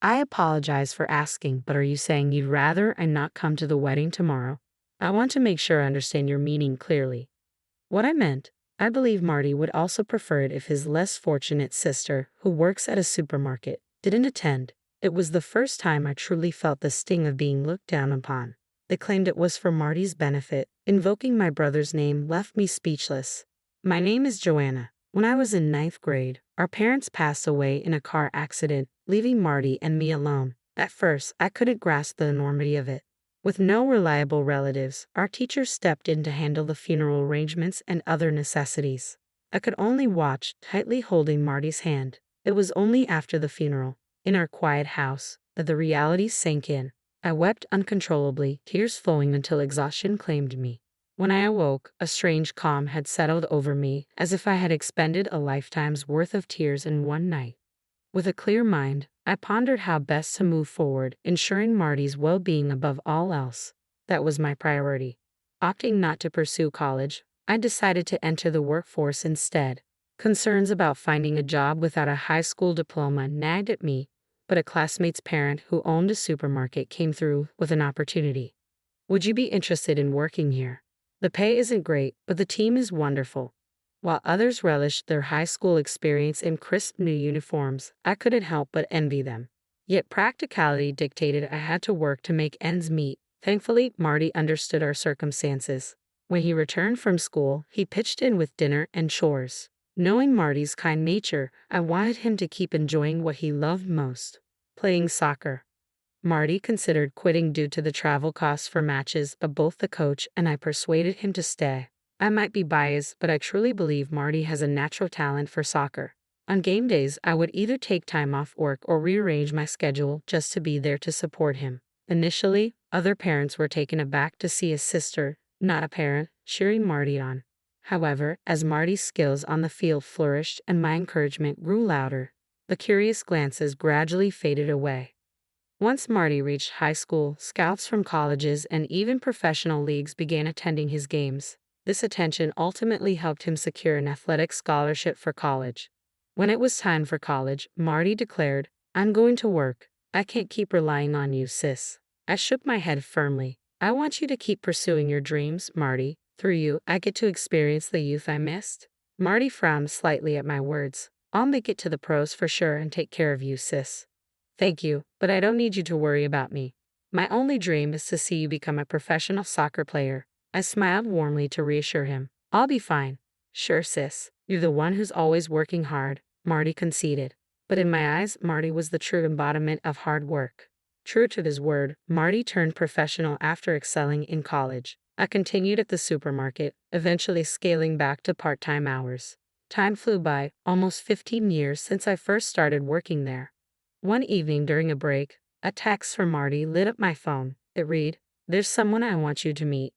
I apologize for asking, but are you saying you'd rather I not come to the wedding tomorrow? I want to make sure I understand your meaning clearly. What I meant, I believe Marty would also prefer it if his less fortunate sister, who works at a supermarket, didn't attend. It was the first time I truly felt the sting of being looked down upon. They claimed it was for Marty's benefit. Invoking my brother's name left me speechless. My name is Joanna. When I was in ninth grade, our parents passed away in a car accident, leaving Marty and me alone. At first, I couldn't grasp the enormity of it. With no reliable relatives, our teachers stepped in to handle the funeral arrangements and other necessities. I could only watch, tightly holding Marty's hand. It was only after the funeral, in our quiet house, that the reality sank in. I wept uncontrollably, tears flowing until exhaustion claimed me. When I awoke, a strange calm had settled over me, as if I had expended a lifetime's worth of tears in one night. With a clear mind, I pondered how best to move forward, ensuring Marty's well-being above all else. That was my priority. Opting not to pursue college, I decided to enter the workforce instead. Concerns about finding a job without a high school diploma nagged at me, but a classmate's parent who owned a supermarket came through with an opportunity. Would you be interested in working here? The pay isn't great, but the team is wonderful. While others relished their high school experience in crisp new uniforms, I couldn't help but envy them. Yet practicality dictated I had to work to make ends meet. Thankfully, Marty understood our circumstances. When he returned from school, he pitched in with dinner and chores. Knowing Marty's kind nature, I wanted him to keep enjoying what he loved most, playing soccer. Marty considered quitting due to the travel costs for matches, but both the coach and I persuaded him to stay. I might be biased, but I truly believe Marty has a natural talent for soccer. On game days, I would either take time off work or rearrange my schedule just to be there to support him. Initially, other parents were taken aback to see a sister, not a parent, cheering Marty on. However, as Marty's skills on the field flourished and my encouragement grew louder, the curious glances gradually faded away. Once Marty reached high school, scouts from colleges and even professional leagues began attending his games. This attention ultimately helped him secure an athletic scholarship for college. When it was time for college, Marty declared, "I'm going to work. I can't keep relying on you, sis." I shook my head firmly. "I want you to keep pursuing your dreams, Marty. Through you, I get to experience the youth I missed." Marty frowned slightly at my words. "I'll make it to the pros for sure and take care of you, sis." "Thank you, but I don't need you to worry about me. My only dream is to see you become a professional soccer player." I smiled warmly to reassure him. "I'll be fine." "Sure, sis. You're the one who's always working hard," Marty conceded. But in my eyes, Marty was the true embodiment of hard work. True to his word, Marty turned professional after excelling in college. I continued at the supermarket, eventually scaling back to part-time hours. Time flew by, almost 15 years since I first started working there. One evening during a break, a text from Marty lit up my phone. It read, "There's someone I want you to meet."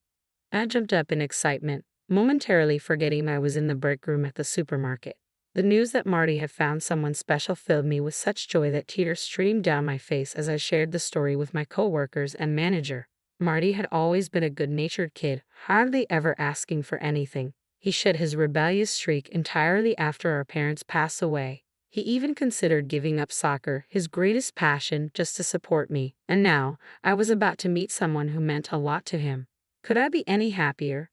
I jumped up in excitement, momentarily forgetting I was in the break room at the supermarket. The news that Marty had found someone special filled me with such joy that tears streamed down my face as I shared the story with my coworkers and manager. Marty had always been a good-natured kid, hardly ever asking for anything. He shed his rebellious streak entirely after our parents passed away. He even considered giving up soccer, his greatest passion, just to support me. And now, I was about to meet someone who meant a lot to him. Could I be any happier?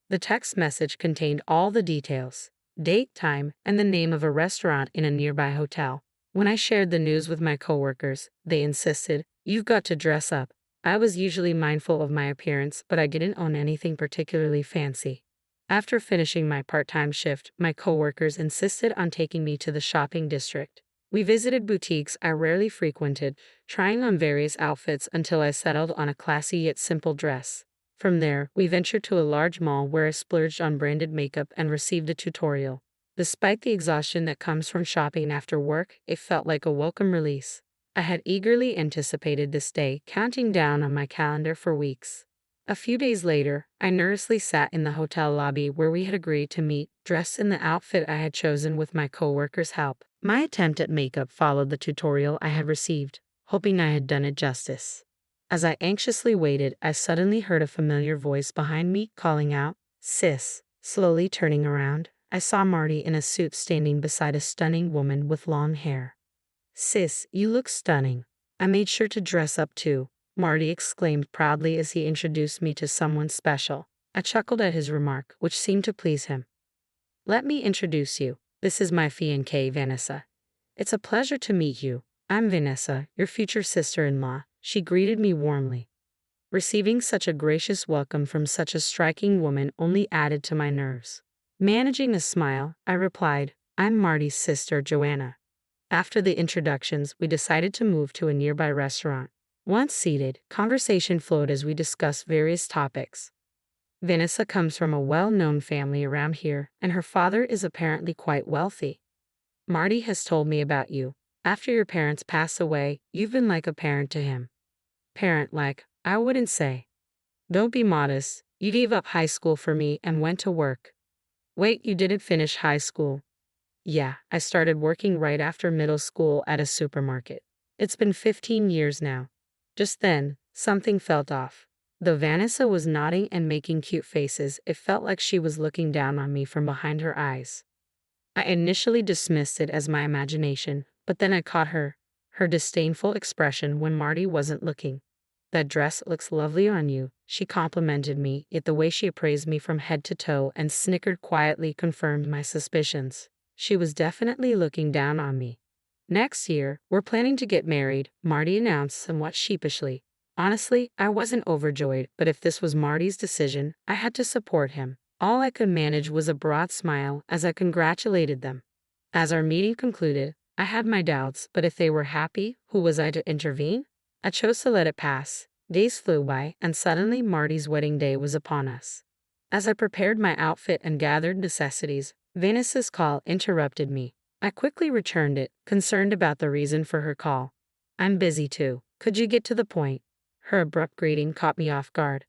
The text message contained all the details: date, time, and the name of a restaurant in a nearby hotel. When I shared the news with my coworkers, they insisted, "You've got to dress up." I was usually mindful of my appearance, but I didn't own anything particularly fancy. After finishing my part-time shift, my coworkers insisted on taking me to the shopping district. We visited boutiques I rarely frequented, trying on various outfits until I settled on a classy yet simple dress. From there, we ventured to a large mall where I splurged on branded makeup and received a tutorial. Despite the exhaustion that comes from shopping after work, it felt like a welcome release. I had eagerly anticipated this day, counting down on my calendar for weeks. A few days later, I nervously sat in the hotel lobby where we had agreed to meet, dressed in the outfit I had chosen with my coworkers' help. My attempt at makeup followed the tutorial I had received, hoping I had done it justice. As I anxiously waited, I suddenly heard a familiar voice behind me calling out, "Sis." Slowly turning around, I saw Marty in a suit standing beside a stunning woman with long hair. "Sis, you look stunning." I made sure to dress up too, Marty exclaimed proudly as he introduced me to someone special. I chuckled at his remark, which seemed to please him. Let me introduce you. This is my fiancée, Vanessa. It's a pleasure to meet you. I'm Vanessa, your future sister-in-law. She greeted me warmly. Receiving such a gracious welcome from such a striking woman only added to my nerves. Managing a smile, I replied, I'm Marty's sister, Joanna. After the introductions, we decided to move to a nearby restaurant. Once seated, conversation flowed as we discussed various topics. Vanessa comes from a well-known family around here, and her father is apparently quite wealthy. Marty has told me about you. After your parents passed away, you've been like a parent to him. Parent-like, I wouldn't say. Don't be modest. You gave up high school for me and went to work. Wait, you didn't finish high school? Yeah, I started working right after middle school at a supermarket. It's been 15 years now. Just then, something felt off. Though Vanessa was nodding and making cute faces, it felt like she was looking down on me from behind her eyes. I initially dismissed it as my imagination, but then I caught her disdainful expression when Marty wasn't looking. That dress looks lovely on you, she complimented me, yet the way she appraised me from head to toe and snickered quietly confirmed my suspicions. She was definitely looking down on me. Next year, we're planning to get married, Marty announced somewhat sheepishly. Honestly, I wasn't overjoyed, but if this was Marty's decision, I had to support him. All I could manage was a broad smile as I congratulated them. As our meeting concluded, I had my doubts, but if they were happy, who was I to intervene? I chose to let it pass. Days flew by, and suddenly Marty's wedding day was upon us. As I prepared my outfit and gathered necessities, Vanessa's call interrupted me. I quickly returned it, concerned about the reason for her call. I'm busy too. Could you get to the point? Her abrupt greeting caught me off guard.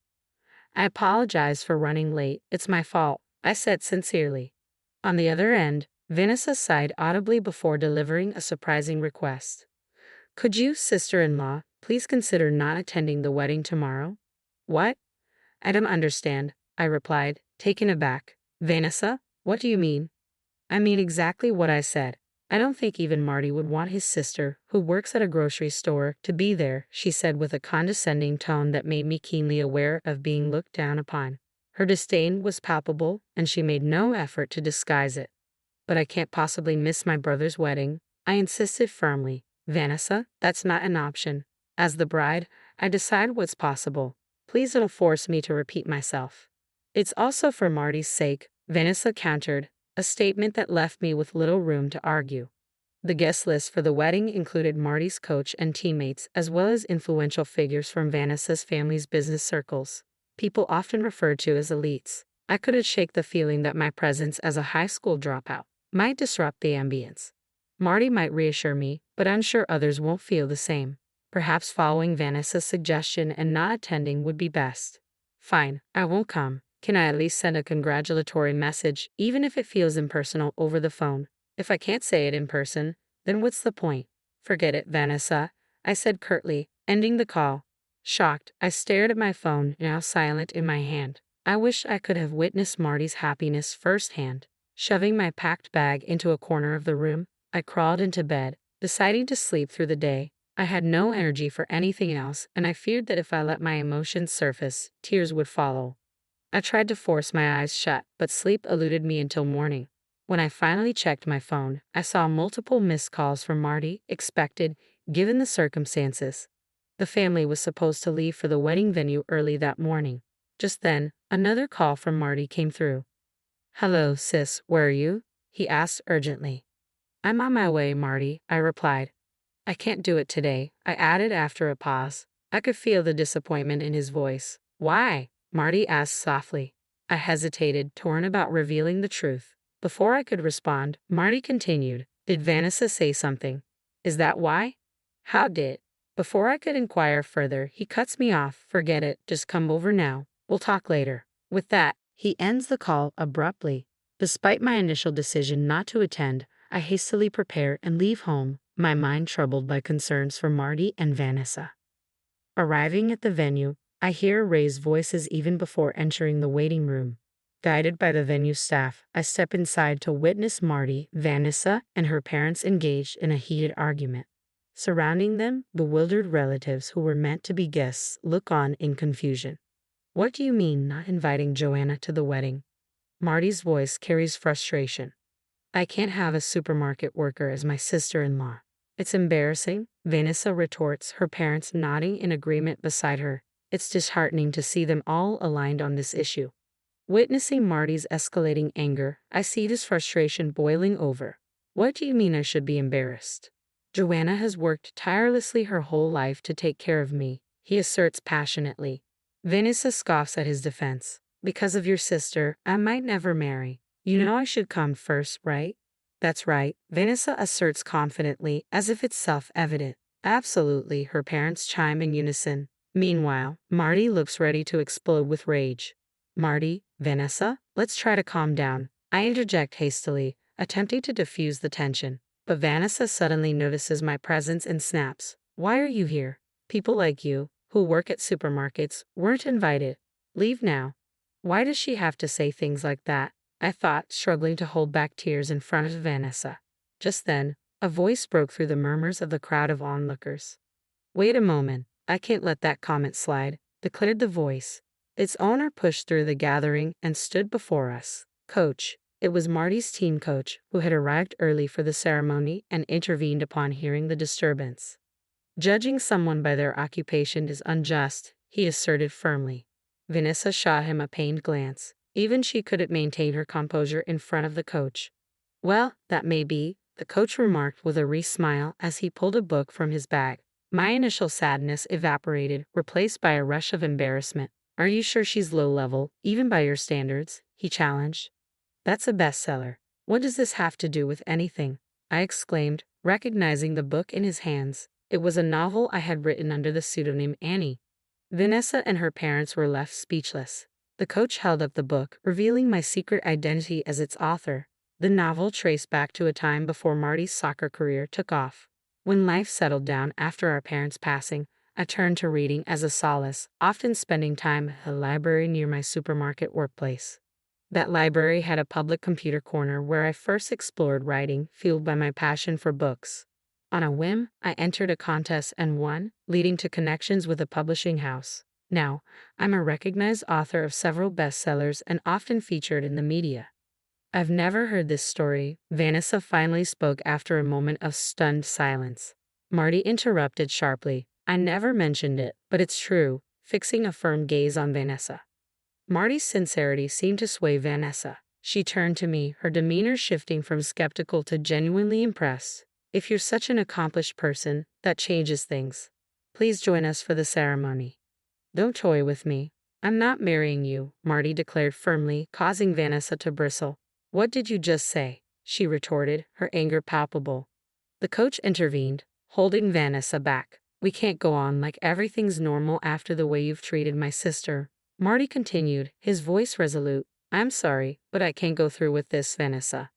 I apologize for running late. It's my fault, I said sincerely. On the other end, Vanessa sighed audibly before delivering a surprising request. Could you, sister-in-law, please consider not attending the wedding tomorrow? What? I don't understand, I replied, taken aback. Vanessa, what do you mean? I mean exactly what I said. I don't think even Marty would want his sister, who works at a grocery store, to be there, she said with a condescending tone that made me keenly aware of being looked down upon. Her disdain was palpable, and she made no effort to disguise it. But I can't possibly miss my brother's wedding, I insisted firmly. Vanessa, that's not an option. As the bride, I decide what's possible. Please don't force me to repeat myself. It's also for Marty's sake, Vanessa countered, a statement that left me with little room to argue. The guest list for the wedding included Marty's coach and teammates, as well as influential figures from Vanessa's family's business circles, people often referred to as elites. I couldn't shake the feeling that my presence as a high school dropout might disrupt the ambience. Marty might reassure me, but I'm sure others won't feel the same. Perhaps following Vanessa's suggestion and not attending would be best. Fine, I won't come. Can I at least send a congratulatory message, even if it feels impersonal, over the phone? If I can't say it in person, then what's the point? Forget it, Vanessa, I said curtly, ending the call. Shocked, I stared at my phone, now silent in my hand. I wish I could have witnessed Marty's happiness firsthand. Shoving my packed bag into a corner of the room, I crawled into bed, deciding to sleep through the day. I had no energy for anything else, and I feared that if I let my emotions surface, tears would follow. I tried to force my eyes shut, but sleep eluded me until morning. When I finally checked my phone, I saw multiple missed calls from Marty, expected, given the circumstances. The family was supposed to leave for the wedding venue early that morning. Just then, another call from Marty came through. Hello, sis, where are you? He asked urgently. I'm on my way, Marty, I replied. I can't do it today, I added after a pause. I could feel the disappointment in his voice. Why? Marty asked softly. I hesitated, torn about revealing the truth. Before I could respond, Marty continued. Did Vanessa say something? Is that why? How did? Before I could inquire further, he cuts me off. Forget it, just come over now. We'll talk later. With that, he ends the call abruptly. Despite my initial decision not to attend, I hastily prepare and leave home, my mind troubled by concerns for Marty and Vanessa. Arriving at the venue, I hear raised voices even before entering the waiting room. Guided by the venue staff, I step inside to witness Marty, Vanessa, and her parents engaged in a heated argument. Surrounding them, bewildered relatives who were meant to be guests look on in confusion. What do you mean not inviting Joanna to the wedding? Marty's voice carries frustration. I can't have a supermarket worker as my sister-in-law. It's embarrassing, Vanessa retorts, her parents nodding in agreement beside her. It's disheartening to see them all aligned on this issue. Witnessing Marty's escalating anger, I see his frustration boiling over. What do you mean I should be embarrassed? Joanna has worked tirelessly her whole life to take care of me, he asserts passionately. Vanessa scoffs at his defense. Because of your sister, I might never marry. You know I should come first, right? That's right, Vanessa asserts confidently, as if it's self-evident. Absolutely, her parents chime in unison. Meanwhile, Marty looks ready to explode with rage. Marty, Vanessa, let's try to calm down. I interject hastily, attempting to diffuse the tension. But Vanessa suddenly notices my presence and snaps. Why are you here? People like you, who work at supermarkets, weren't invited. Leave now. Why does she have to say things like that? I thought, struggling to hold back tears in front of Vanessa. Just then, a voice broke through the murmurs of the crowd of onlookers. Wait a moment, I can't let that comment slide, declared the voice. Its owner pushed through the gathering and stood before us. Coach. It was Marty's team coach, who had arrived early for the ceremony and intervened upon hearing the disturbance. Judging someone by their occupation is unjust, he asserted firmly. Vanessa shot him a pained glance. Even she couldn't maintain her composure in front of the coach. Well, that may be, the coach remarked with a wry smile as he pulled a book from his bag. My initial sadness evaporated, replaced by a rush of embarrassment. Are you sure she's low level, even by your standards? He challenged. That's a bestseller. What does this have to do with anything? I exclaimed, recognizing the book in his hands. It was a novel I had written under the pseudonym Annie. Vanessa and her parents were left speechless. The coach held up the book, revealing my secret identity as its author. The novel traced back to a time before Marty's soccer career took off. When life settled down after our parents' passing, I turned to reading as a solace, often spending time at a library near my supermarket workplace. That library had a public computer corner where I first explored writing, fueled by my passion for books. On a whim, I entered a contest and won, leading to connections with a publishing house. Now, I'm a recognized author of several bestsellers and often featured in the media. I've never heard this story, Vanessa finally spoke after a moment of stunned silence. Marty interrupted sharply. I never mentioned it, but it's true, fixing a firm gaze on Vanessa. Marty's sincerity seemed to sway Vanessa. She turned to me, her demeanor shifting from skeptical to genuinely impressed. If you're such an accomplished person, that changes things. Please join us for the ceremony. Don't toy with me. I'm not marrying you, Marty declared firmly, causing Vanessa to bristle. What did you just say? She retorted, her anger palpable. The coach intervened, holding Vanessa back. We can't go on like everything's normal after the way you've treated my sister. Marty continued, his voice resolute. I'm sorry, but I can't go through with this, Vanessa.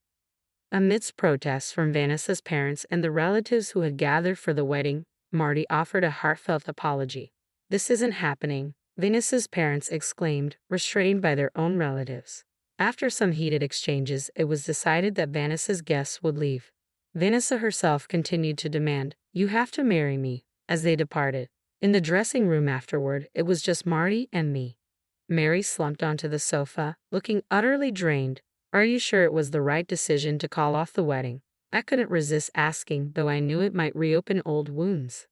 Amidst protests from Vanessa's parents and the relatives who had gathered for the wedding, Marty offered a heartfelt apology. This isn't happening, Vanessa's parents exclaimed, restrained by their own relatives. After some heated exchanges, it was decided that Vanessa's guests would leave. Vanessa herself continued to demand, you have to marry me, as they departed. In the dressing room afterward, it was just Marty and me. Mary slumped onto the sofa, looking utterly drained. Are you sure it was the right decision to call off the wedding? I couldn't resist asking, though I knew it might reopen old wounds.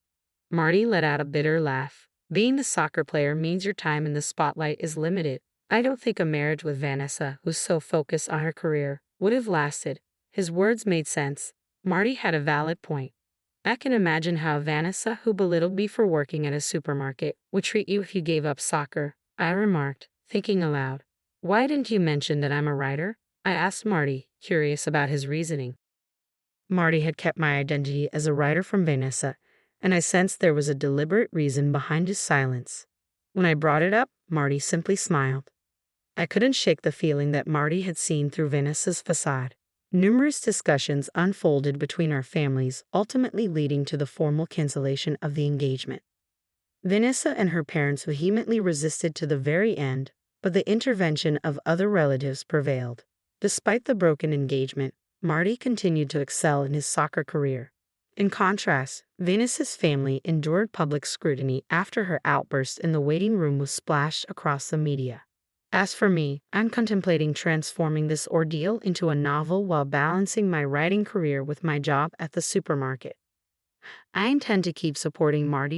Marty let out a bitter laugh. Being the soccer player means your time in the spotlight is limited. I don't think a marriage with Vanessa, who's so focused on her career, would have lasted. His words made sense. Marty had a valid point. I can imagine how Vanessa, who belittled me for working at a supermarket, would treat you if you gave up soccer, I remarked, thinking aloud. Why didn't you mention that I'm a writer? I asked Marty, curious about his reasoning. Marty had kept my identity as a writer from Vanessa, and I sensed there was a deliberate reason behind his silence. When I brought it up, Marty simply smiled. I couldn't shake the feeling that Marty had seen through Vanessa's facade. Numerous discussions unfolded between our families, ultimately leading to the formal cancellation of the engagement. Vanessa and her parents vehemently resisted to the very end, but the intervention of other relatives prevailed. Despite the broken engagement, Marty continued to excel in his soccer career. In contrast, Venus's family endured public scrutiny after her outburst in the waiting room was splashed across the media. As for me, I'm contemplating transforming this ordeal into a novel while balancing my writing career with my job at the supermarket. I intend to keep supporting Marty